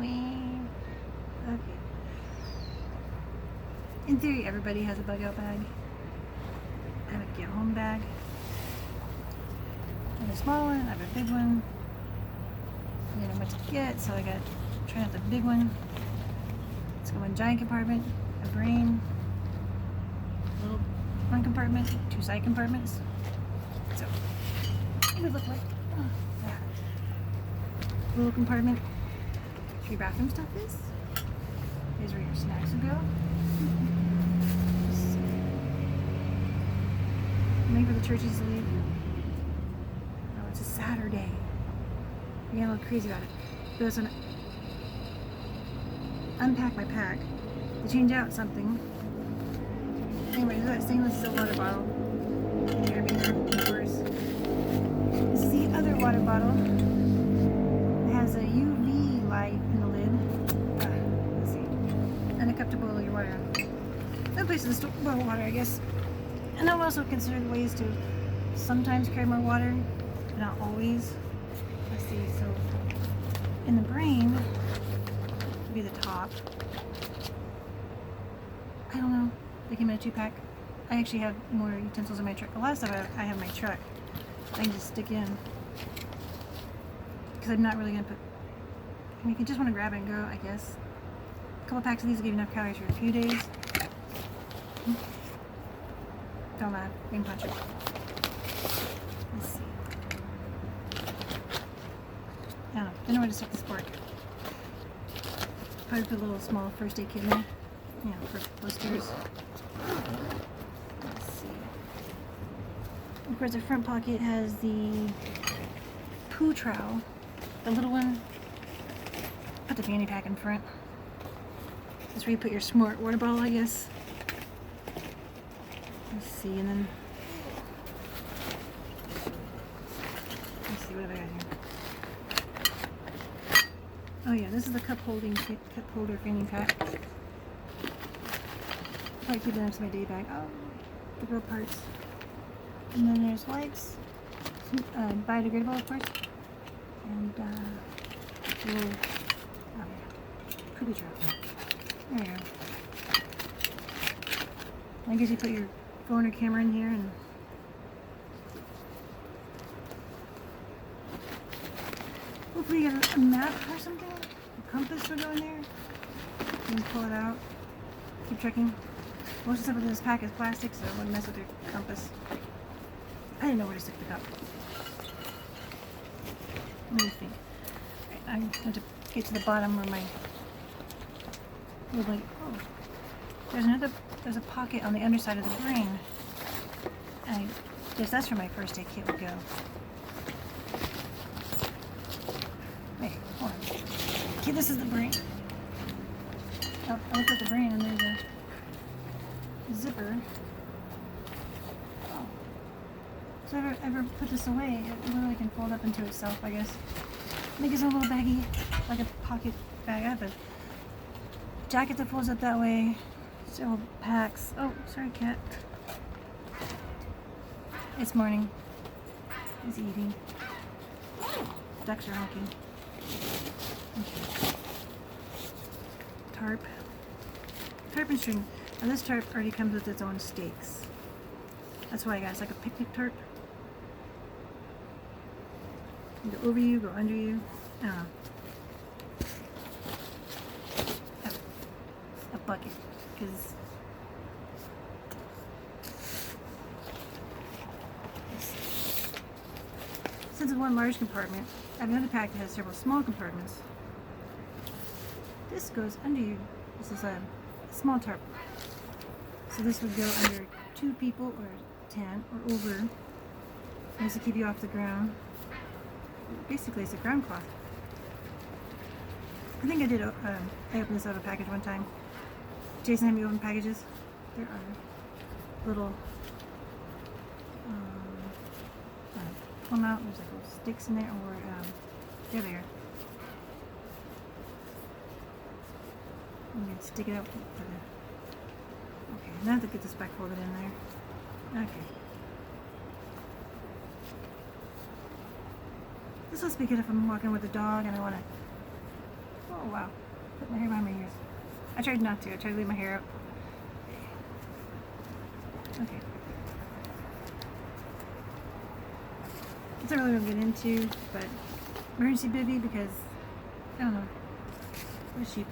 Halloween. Okay. In theory, everybody has a bug out bag. I have a get home bag. I have a small one, I have a big one. I didn't know what to get, so I got try out the big one. Let's go one giant compartment, a brain, a little front compartment, 2 side compartments. So it would look like that. Little compartment, 3 bathroom stuff is. Here's where your snacks would go. Waiting for the churches to leave. Oh, it's a Saturday. I'm getting a little crazy about it. But it's gonna unpack my pack to change out something. Anyway, this is that stainless steel water bottle. Carabiner, of course. This is the other water bottle. It has a UV light in the lid. Let's see. And a cup to boil your water on. No place to boil water, I guess. And I've also considered ways to sometimes carry more water, but not always. Let's see, so in the brain would be the top. I don't know. They came in a 2-pack. I actually have more utensils in my truck. A lot of stuff I have in my truck I can just stick in. Because I'm not really going to put... I mean, if you just want to grab it and go, I guess. A couple packs of these will give you enough calories for a few days. Don't laugh. Ring puncher. Let's see. I don't know where to stick this fork. Probably put a little small first aid kit in there. You know, for blisters. Let's see. Of course, the front pocket has the poo trowel. The little one. Put the fanny pack in front. That's where you put your smart water bottle, I guess. Let's see, and then let's see, what have I got here? Oh yeah, this is the cup holder fanny pack. Probably keep it next to my day bag. Oh, the girl parts. And then there's wipes, biodegradable of course, and little poopy trap. There you go. I guess you put your phone or camera in here, and hopefully you get a map or something. A compass will go in there. You can pull it out. Keep checking. Most of the stuff in this pack is plastic, so it wouldn't mess with your compass. I didn't know where to stick the cup. Let me think. Right, I have to get to the bottom where my little, oh, there's a pocket on the underside of the brain. I guess that's where my first aid kit would go. Wait, hold on. Okay, this is the brain. Oh, I looked at the brain and there's a zipper. Oh. So if I ever put this away, it literally can fold up into itself, I guess. Make it a little baggy, like a pocket bag. I have a jacket that folds up that way. Several packs. Oh, sorry, cat. It's morning. He's eating. Ducks are honking. Okay. Tarp. Tarp and string. Now this tarp already comes with its own stakes. That's why I got it. It's like a picnic tarp. You go over you, go under you. I don't know. A bucket. Because since it's one large compartment, I have another pack that has several small compartments. This goes under you. This is a small tarp. So this would go under 2 people or 10 or over. This will keep you off the ground. Basically, it's a ground cloth. I think I did. I opened this out of a package one time. Jason had me open packages. There are little pull them out. There's like little sticks in there, or there they are. You can stick it out for the. Okay, now I have to get this back folded in there. Okay. This lets me good if I'm walking with a dog and I want to Oh wow. Put my hair behind my ears. I tried not to. I tried to leave my hair up. Okay. It's not really what I'm getting into, but emergency bivvy because I don't know. What sheep.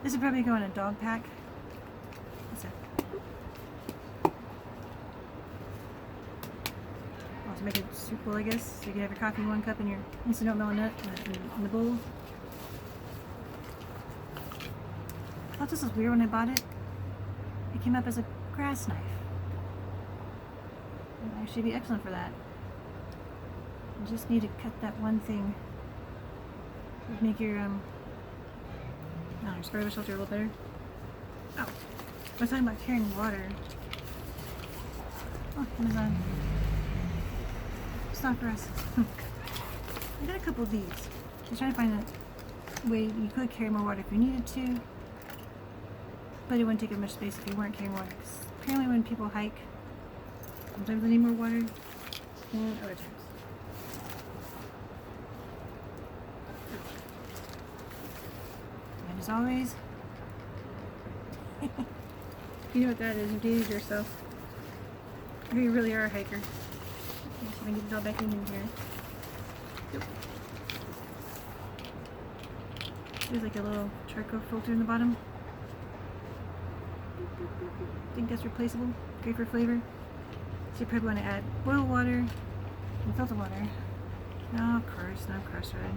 This would probably go in a dog pack. What's that? Oh, to make it soup bowl, I guess. So you can have your coffee in one cup and your instant oatmeal nut in the bowl. I thought this was weird when I bought it. It came up as a grass knife. It would actually be excellent for that. You just need to cut that one thing. It would make your your spider shelter a little better. Oh, I was talking about carrying water. Oh, Amazon. It's not for us. I got a couple of these. I was trying to find a way you could carry more water if you needed to, but it wouldn't take up much space if you weren't carrying water. 'Cause apparently when people hike, sometimes they need more water than other times. And as always, you know what that is, you dated yourself. Or you really are a hiker. Okay, so I can get it all back in here. Yep. There's like a little charcoal filter in the bottom. I think that's replaceable. Great for flavor. So you probably want to add boiled water and filter water. No, of course, no crossroad.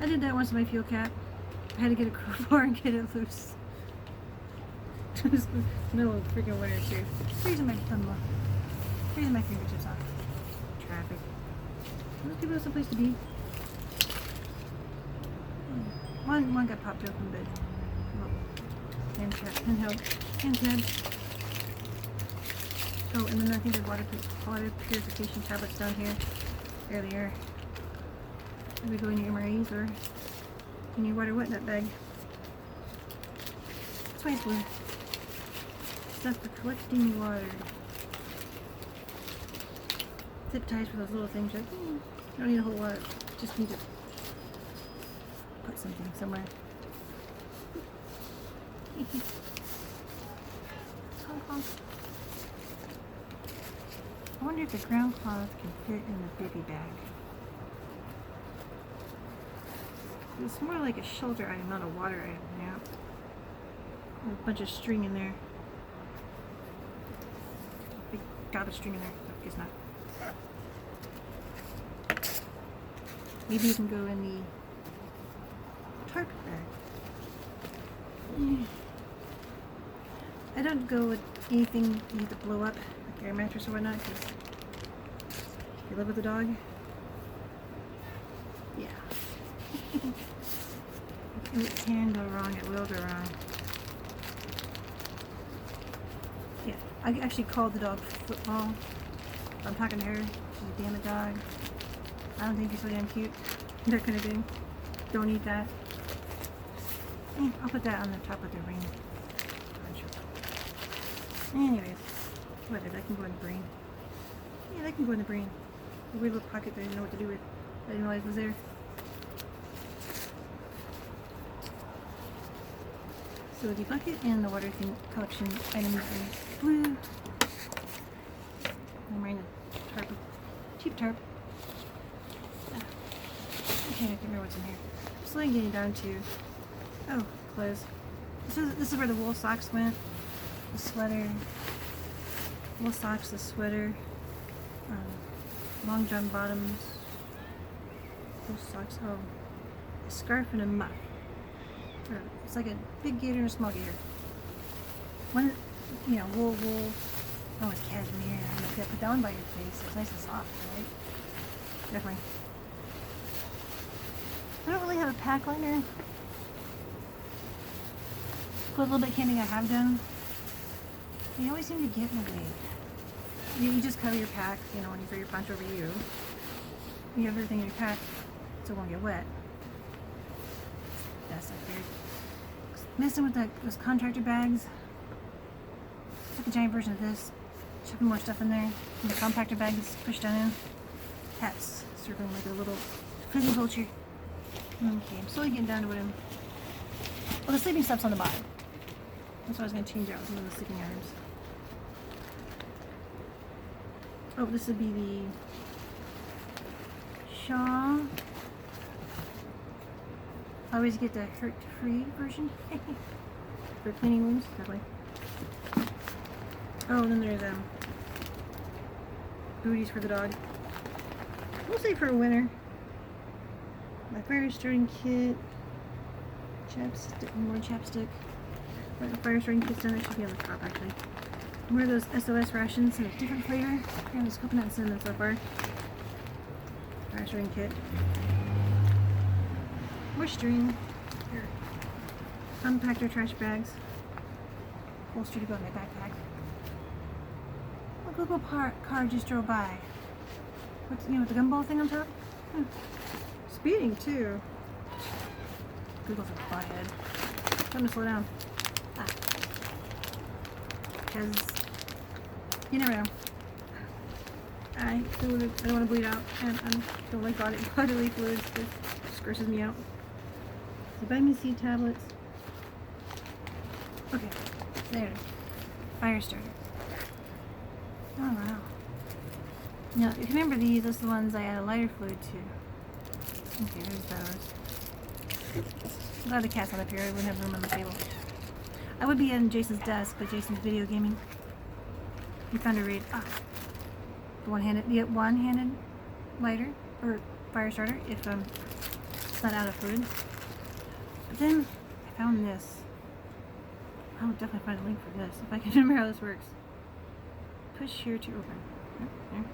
I did that once with my fuel cap. I had to get a crowbar and get it loose. Just middle of freaking winter too. Here's my thumb. Here's my fingertips off. Traffic. Those people have someplace to be. One got popped open, but handheld. Oh, and then I think there's water purification tablets down here. There they are. Maybe go in your MREs or in your water wet nut bag. That's why it's blue. Stuff for collecting water. Zip ties for those little things. Like, you don't need a whole lot. Just need to put something somewhere. I wonder if the ground cloth can fit in the bivy bag. It's more like a shelter item, not a water item. Yeah. A bunch of string in there. Big gob of string in there. No, I guess not. Maybe you can go in the tarp bag. I don't go with anything you need to blow up, like air mattress or whatnot, because if you live with a dog, yeah. It can go wrong, it will go wrong. Yeah, I actually called the dog Football. I'm talking to her, she's a damn dog. I don't think you're so damn cute. That kind of thing. Don't eat that. I'll put that on the top of the ring. Anyways, whatever, that can go in the brain. Yeah, that can go in the brain. The weird little pocket that I didn't know what to do with. I didn't realize it was there. So the bucket and the water collection items are blue. I'm wearing a tarp, cheap tarp. Okay, I can't remember what's in here. Slowly getting down to, oh, clothes. This is where the wool socks went. The sweater, wool socks, the sweater, long john bottoms, wool socks, oh, a scarf and a muff. It's like a big gator and a small gator. One, wool, oh, it's cashmere. You gotta put that one by your face. It's nice and soft, right? Definitely. I don't really have a pack liner. But a little bit of camping I have done. They always seem to get in the way. You just cover your pack, when you throw your punch over you. You have everything in your pack so it won't get wet. That's not fair. Messing with those contractor bags. It's like a giant version of this. Chucking more stuff in there. And the compactor bag is pushed down in. cat's circling like a little fuzzy vulture. Okay, I'm slowly getting down to what I'm... Well, the sleeping stuff's on the bottom. That's what I was going to change out some of the sleeping items. Oh, this would be the Shaw. I always get the hurt-free version for cleaning wounds. That way. Oh, and then there's booties for the dog. We'll say for a winner. My fire starting kit. Chapstick, more chapstick. Fire starting kit's done. It should be on the top actually. More of those SOS rations in a different flavor. Yeah, there's coconut and cinnamon so far. Fire starting kit. More string. Here. Unpacked trash bags. Holster to go in my backpack. A Google car just drove by. What's, with the gumball thing on top? Speeding too. Google's a butthead. Time to slow down. Because you never know. I don't want to bleed out, and I don't like bodily fluids. It just grosses me out. So vitamin C tablets. Okay, there. Fire starter. Oh wow. Now, if you remember these, those are the ones I add a lighter fluid to. Okay, there's those. A lot of the cats on up here. I wouldn't have room on the table. I would be in Jason's desk, but Jason's video gaming. He found a read. The one-handed lighter or fire starter if it's not out of fluid. But then I found this. I will definitely find a link for this if I can remember how this works. Push here to open. There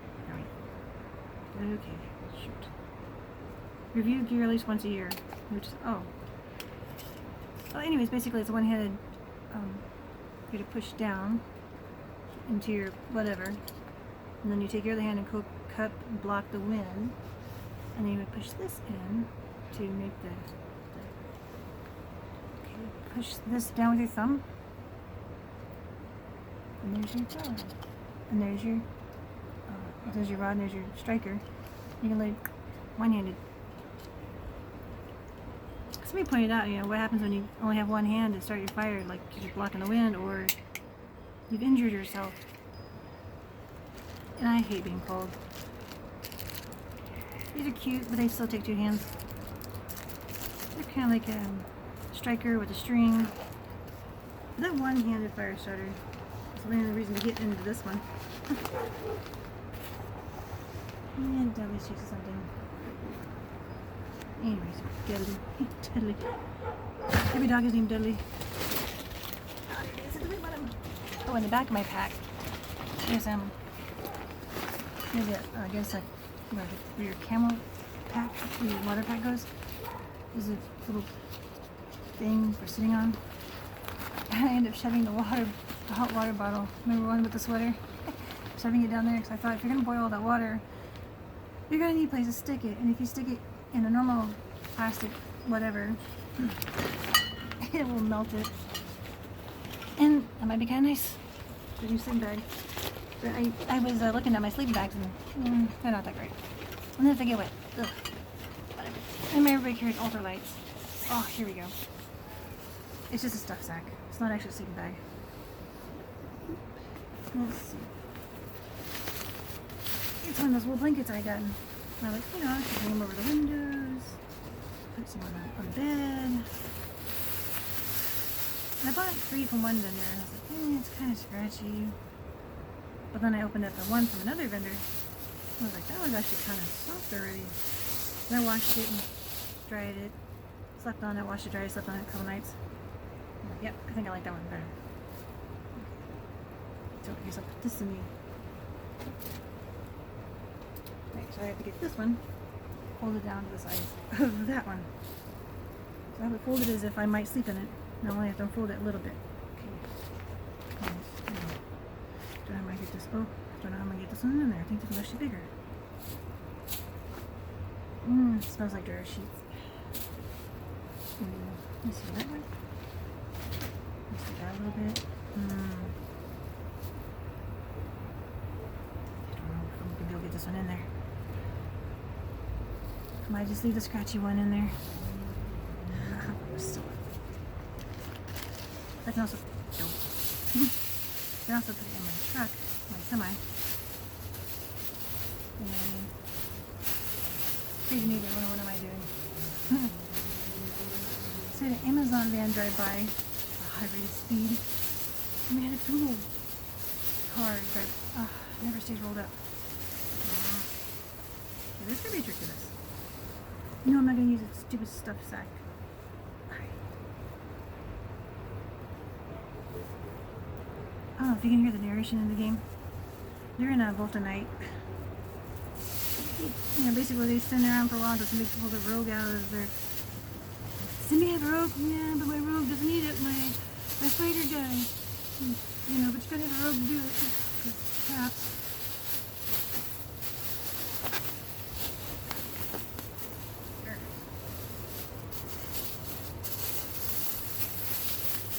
we go. Okay, shoot. Review gear at least once a year. Which well, anyways, basically it's a one-handed. You to push down into your whatever, and then you take your other hand and cup and block the wind, and then you would push this in to make the okay, push this down with your thumb, and there's your rod, and there's your rod, and there's your striker. You can like one-handed. Somebody pointed out, what happens when you only have one hand to start your fire, like you're blocking the wind or you've injured yourself. And I hate being cold. These are cute, but they still take two hands. They're kind of like a striker with a string. That one-handed fire starter is the only reason to get into this one. And Dudley's chasing something. Anyways, Dudley. Dudley. Every dog is named Dudley. Oh, in the back of my pack, there's I guess where your camel pack, where your water pack goes. There's a little thing for sitting on. And I ended up shoving the hot water bottle. Remember one with the sweater? Shoving it down there because I thought if you're gonna boil all that water, you're gonna need a place to stick it. And if you stick it in a normal plastic whatever, it will melt it. And that might be kind of nice. The new sleeping bag. But I was looking at my sleeping bags and they're not that great. And then if they get wet, ugh. Whatever. And everybody carries ultralights. Oh, here we go. It's just a stuff sack. It's not actually a sleeping bag. Let's see. It's one of those little blankets I got. And I like, I can hang them over the windows. Put some on the bed. And I bought 3 from one vendor, and I was like, it's kind of scratchy. But then I opened up the one from another vendor. I was like, that was actually kind of soft already. And I washed it and dried it. Slept on it, washed it, dried it, slept on it a couple nights. I'm like, yep, I think I like that one better. So I guess I'll put this in the... Right, so I have to get this one folded down to the size of that one. So I have it folded as if I might sleep in it. And I only have to unfold it a little bit. Okay. Don't know how I'm gonna get this. Oh, don't know how I'm gonna get this one in there. I think this one's actually bigger. It smells like dryer sheets. Let me see that one. Let's do that a little bit. I don't know if I'm gonna be able to get this one in there. Might just leave the scratchy one in there. I can also I can also put it in my truck, my semi. And crazy neighbor, what am I doing? So the Amazon van drive by at a high rate of speed. And we had a poodle car drive. Never stays rolled up. Okay, there's gonna be a trick to this. No, I'm not gonna use a stupid stuff sack. Alright. I don't know if you can hear the narration in the game. They're in a Vulcanite. You know, basically they stand around for a while until somebody pulls a rogue out of their. Somebody have a rogue? Yeah, but my rogue doesn't need it. My fighter guy. You know, but you gotta have a rogue to do it. Perhaps.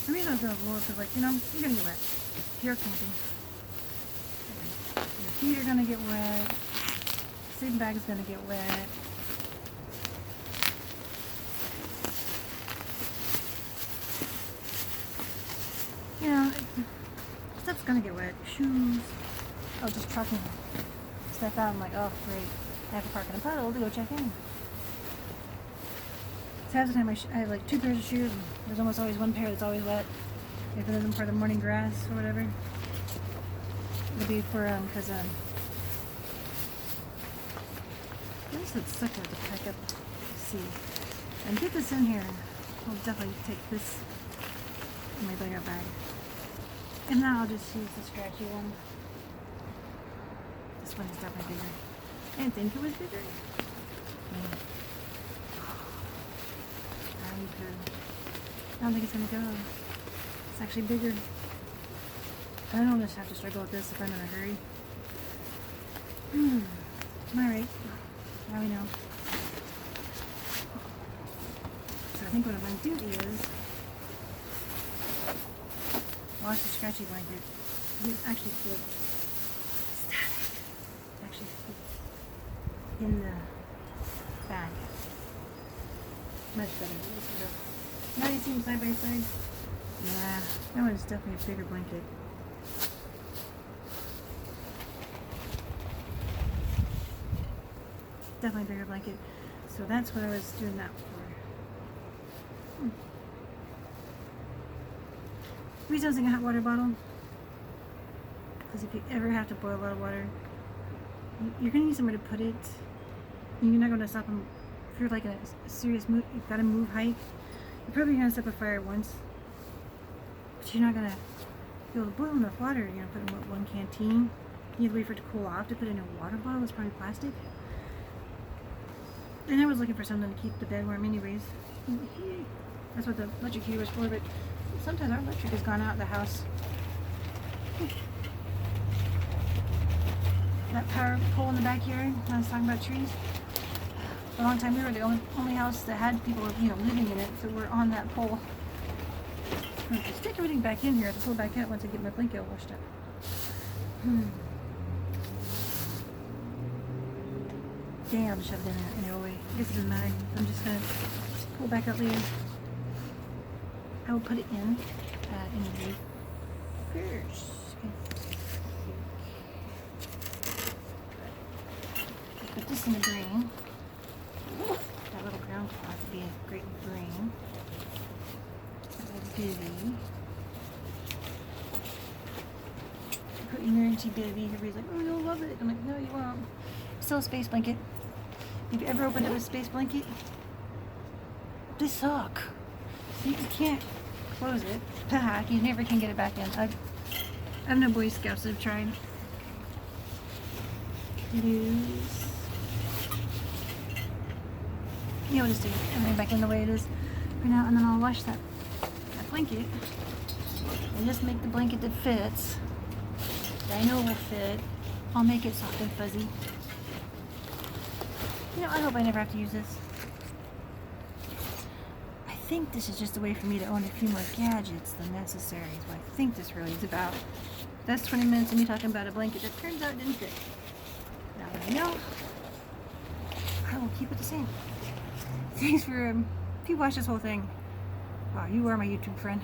The reason I'm gonna blow is like, you know, you're gonna get wet. If you're camping. Your feet are gonna get wet. Sleeping bag is gonna get wet. You know, stuff's gonna get wet. Shoes. Oh, just trucking stuff out. I'm like, oh, great. I have to park in a puddle to go check in. So half the time I have like 2 pairs of shoes, and there's almost always one pair that's always wet. If it isn't for the morning grass or whatever. It'll be for, because, this would suck to have to pack up. Let's see. And get this in here. I'll definitely take this in my bag bag. And now I'll just use the scratchy one. This one is definitely bigger. I didn't think it was bigger. I don't think it's gonna go. It's actually bigger. I don't just have to struggle with this if I'm in a hurry. Alright. Now we know. So I think what I'm going to do is wash the scratchy blanket. It actually fits static. It actually fits in the bag. Much better. Now you see them side by side. Yeah, that one's definitely a bigger blanket. Definitely a bigger blanket. So that's what I was doing that for. The reason I was thinking a hot water bottle, because if you ever have to boil a lot of water, you're going to need somewhere to put it. You're not going to stop them. If you're like in a serious move, you've got to move hike, you're probably going to stop a fire once. But you're not going to be able to boil enough water. You're going to put in one canteen. You have to wait for it to cool off to put in a water bottle. It's probably plastic. And I was looking for something to keep the bed warm anyways. That's what the electric heater was for, but sometimes our electric has gone out of the house. That power pole in the backyard, I was talking about trees. For a long time we were the only house that had people, living in it, so we're on that pole. I'm gonna stick everything back in here to pull back out once I get my blanket all washed up. Dang, I'll just shove it in there anyway. I guess it doesn't matter. I'm just gonna pull back out later. I will put it in the first. Put this in the green. That little ground cloth would be a great green. Bivy. Put your emergency bivy. Everybody's like, oh, you'll love it. I'm like, no, you won't. Still a space blanket. Have you ever opened up a space blanket? They suck. You can't close it. You never can get it back in. I have no Boy Scouts that have tried. Loose. We'll just do everything back in the way it is for now, and then I'll wash that blanket and just make the blanket that fits, that I know will fit. I'll make it soft and fuzzy. I hope I never have to use this. I think this is just a way for me to own a few more gadgets than necessary. Is what I think this really is about. That's 20 minutes of me talking about a blanket that turns out didn't fit. Now that I know, I will keep it the same. Thanks for if you watch this whole thing. Wow, you are my YouTube friend.